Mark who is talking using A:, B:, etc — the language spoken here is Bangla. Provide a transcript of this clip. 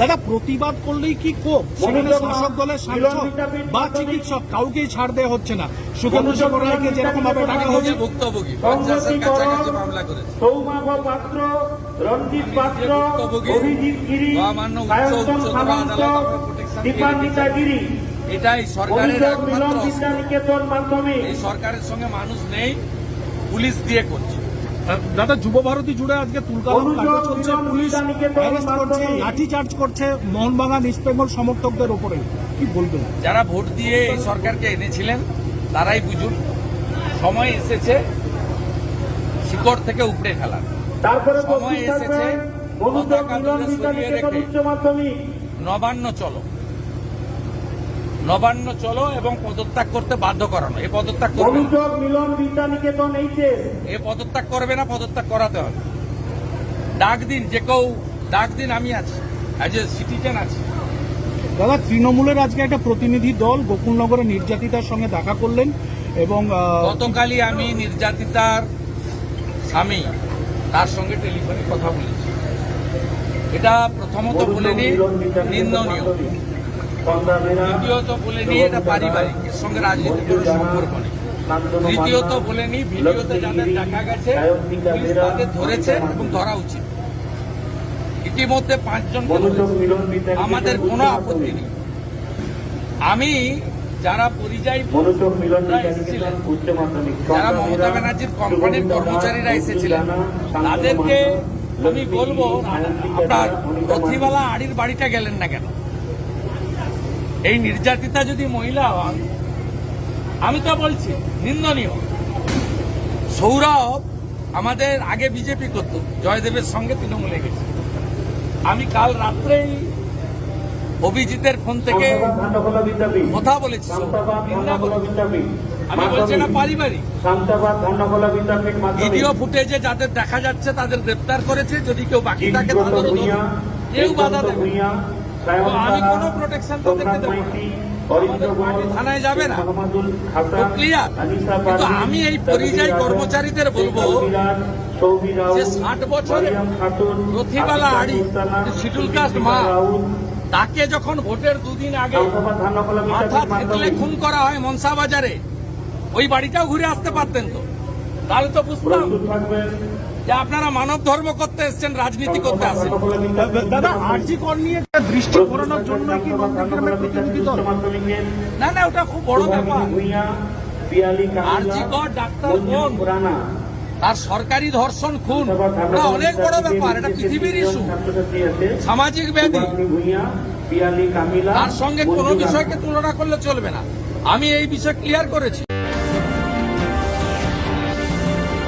A: দাদা প্রতিবাদ করলেই কি ক্ষোভ? সেখানে শাসক দলের সাংসদ বা চিকিৎসক কাউকেই ছাড় দেওয়া হচ্ছে না। সুখেন্দু শেখর রায়কে যেরকম ভাবে ডাকা হচ্ছে,
B: ভুক্তভোগী 50-এর কাছাকাছি মামলা করেছে।
C: সৌমাভ পাত্র, রঞ্জিত পাত্র, অভিজিৎ গিরি, কায়ন্তন সামন্ত, দীপান্বিতা গিরি,
B: এটাই সরকারের
C: মিলন
B: একমাত্র
C: বিদ্যা নিকেতন মাধ্যমে
B: এই সরকারের সঙ্গে মানুষ নেই, পুলিশ দিয়ে করছে।
A: দাদা যুব ভারতী জুড়ে আজকে তুলকালাম কাণ্ড চলছে, পুলিশ অ্যারেস্ট করছে, লাঠি চার্জ করছে মোহনবাগান ইস্ট বেঙ্গল সমর্থকদের ওপরে, কি বলবেন?
B: যারা ভোট দিয়ে এই সরকারকে এনেছিলেন তারাই বুঝুন, সময় এসেছে শিকড় থেকে উপড়ে ফেলার।
C: তারপরে
B: সময় এসেছে পতাকা
C: মিলন
B: তুলে
C: বিদ্যা
B: সরিয়ে
C: নিকেতন
B: রেখে
C: উচ্চ মাধ্যমিক
B: নবান্ন চলো এবং পদত্যাগ করতে বাধ্য করানো। এ পদত্যাগ করবে না,
C: মনোযোগ মিলন বিদ্যা নিকেতন এইচএস
B: এ পদত্যাগ করবে না, পদত্যাগ করাতে হবে। ডাক দিন, যে কেউ ডাক দিন, আমি আছি, অ্যাজ এ সিটিজেন আছি।
A: দাদা তৃণমূলের আজকে একটা প্রতিনিধি দল গোকুলনগরে নির্যাতিতার সঙ্গে দেখা করলেন এবং
B: গতকালই আমি নির্যাতিতার স্বামী তার সঙ্গে টেলিফোনে কথা বলেছি। এটা প্রথমত বলেনি নিন্দনীয়, দ্বিতীয়ত বলেনি এটা পারিবারিক, এর সঙ্গে রাজনীতির কোনো সম্পর্ক নেই, তৃতীয়ত বলেনি ভিডিওতে যাদের দেখা গেছে পুলিশ তাদের ধরেছে এবং ধরা উচিত। ইতিমধ্যে 5 জনকে ধরেছে, আমাদের কোনো আপত্তি নেই। আমি যারা পরিযায়ী এসেছিলেন, যারা মমতা ব্যানার্জির কোম্পানির কর্মচারীরা এসেছিলেন, তাদেরকে আমি বলবো আপনার রথিবালা আড়ির বাড়িটা গেলেন না কেন? এই নির্যাতিতা যদি মহিলা হন, আমি তো বলছি নিন্দনীয়। সৌরভ আমাদের আগে বিজেপি করত, জয়দেবের সঙ্গে তৃণমূলে গেছে। আমি কাল রাত্রেই অভিজিতের ফোন থেকে কথা বলেছি, আমি বলছি না পারিবারিক। ভিডিও ফুটেজে যাদের দেখা যাচ্ছে তাদের গ্রেপ্তার করেছে, যদি কেউ বাকি থাকে তাদেরও কেউ বাধা দেবে। আমি কোনো প্রোটেকশন তাদেরকে দেবো না, আমাদের পার্টি থানায় যাবে না, ক্লিয়ার। কিন্তু আমি এই পরিযায়ী কর্মচারীদের বলবো যে 60 বছরে রথিবালা আড়ি শিডিউল কাস্ট মা, তাকে যখন ভোটের 2 দিন আগে মাথা থেতলে খুন করা হয় মনসা বাজারে, ওই বাড়িটাও ঘুরে আসতে পারতেন তো, তাহলে তো বুঝতাম যে আপনারা মানব ধর্ম করতে এসছেন, রাজনীতি করতে আসেন।
A: দাদা আরজি কর নিয়ে দৃষ্টি ঘোরানোর জন্য কি নন্দীগ্রামের প্রতিনিধি দল?
B: না না, ওটা খুব বড় ব্যাপার। আরজি কর ডাক্তার বোন, তার সরকারি ধর্ষণ খুন, ওটা অনেক বড় ব্যাপার, এটা পৃথিবীর ইস্যু, সামাজিক ব্যাধি। তার সঙ্গে কোনো বিষয়কে তুলনা করলে চলবে না। আমি এই বিষয় ক্লিয়ার করেছি।